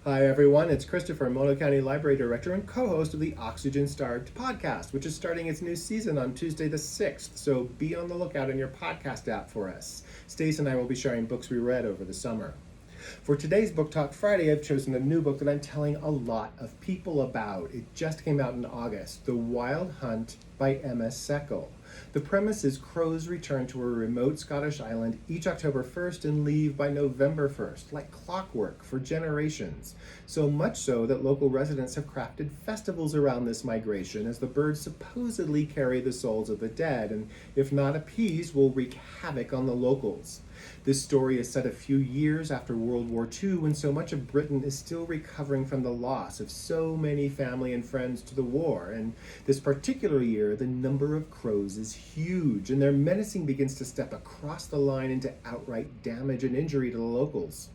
Hi everyone, it's Christopher, Mono County Library Director and co-host of the Oxygen Starved podcast, which is starting its new season on Tuesday the 6th, so be on the lookout in your podcast app for us. Stace and I will be sharing books we read over the summer. For today's Book Talk Friday, I've chosen a new book that I'm telling a lot of people about. It just came out in August, The Wild Hunt by M.S. Seckel. The premise is crows return to a remote Scottish island each October 1st and leave by November 1st, like clockwork for generations. So much so that local residents have crafted festivals around this migration, as the birds supposedly carry the souls of the dead and, if not appeased, will wreak havoc on the locals. This story is set a few years after World War II, when so much of Britain is still recovering from the loss of so many family and friends to the war. And this particular year, the number of crows is huge, and their menacing begins to step across the line into outright damage and injury to the locals.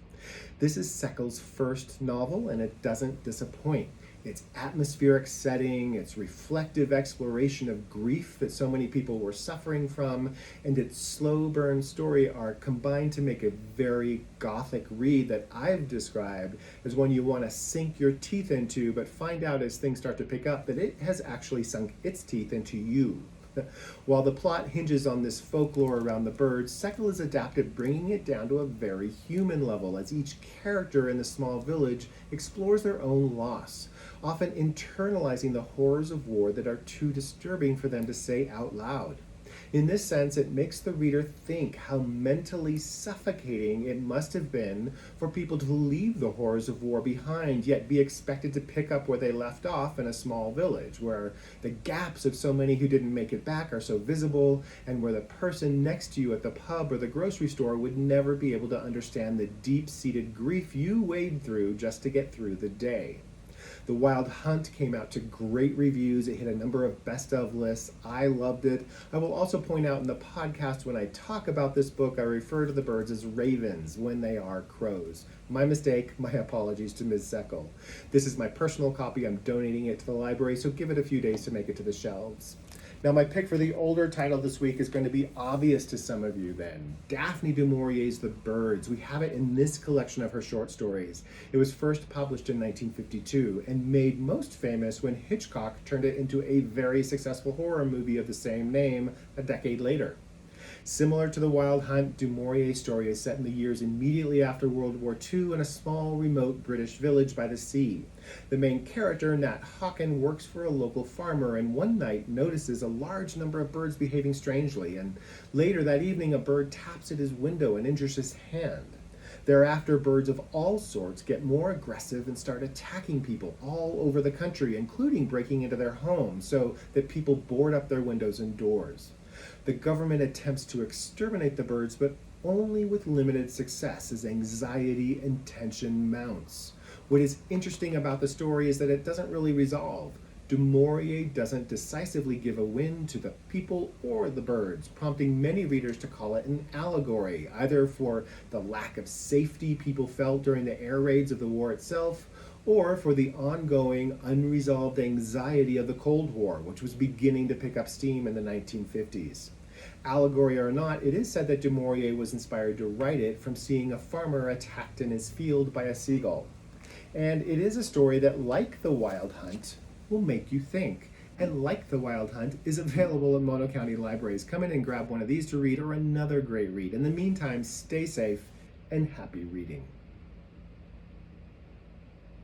This is Seckel's first novel, and it doesn't disappoint. Its atmospheric setting, its reflective exploration of grief that so many people were suffering from, and its slow burn story arc combined to make a very gothic read that I've described as one you want to sink your teeth into, but find out as things start to pick up that it has actually sunk its teeth into you. While the plot hinges on this folklore around the birds, Seckel has adapted, bringing it down to a very human level, as each character in the small village explores their own loss, often internalizing the horrors of war that are too disturbing for them to say out loud. In this sense, it makes the reader think how mentally suffocating it must have been for people to leave the horrors of war behind, yet be expected to pick up where they left off in a small village, where the gaps of so many who didn't make it back are so visible, and where the person next to you at the pub or the grocery store would never be able to understand the deep-seated grief you wade through just to get through the day. The Wild Hunt came out to great reviews. It hit a number of best of lists. I loved it. I will also point out in the podcast when I talk about this book, I refer to the birds as ravens when they are crows. My mistake. My apologies to Ms. Seckel. This is my personal copy. I'm donating it to the library, so give it a few days to make it to the shelves. Now, my pick for the older title this week is going to be obvious to some of you then. Daphne du Maurier's The Birds. We have it in this collection of her short stories. It was first published in 1952 and made most famous when Hitchcock turned it into a very successful horror movie of the same name a decade later. Similar to The Wild Hunt, du Maurier's story is set in the years immediately after World War II in a small, remote British village by the sea. The main character, Nat Hawken, works for a local farmer and one night notices a large number of birds behaving strangely, and later that evening a bird taps at his window and injures his hand. Thereafter, birds of all sorts get more aggressive and start attacking people all over the country, including breaking into their homes so that people board up their windows and doors. The government attempts to exterminate the birds, but only with limited success, as anxiety and tension mounts. What is interesting about the story is that it doesn't really resolve. Du Maurier doesn't decisively give a win to the people or the birds, prompting many readers to call it an allegory, either for the lack of safety people felt during the air raids of the war itself, or for the ongoing, unresolved anxiety of the Cold War, which was beginning to pick up steam in the 1950s. Allegory or not, it is said that du Maurier was inspired to write it from seeing a farmer attacked in his field by a seagull. And it is a story that, like The Wild Hunt, will make you think. And like The Wild Hunt, is available at Mono County Libraries. Come in and grab one of these to read, or another great read. In the meantime, stay safe and happy reading.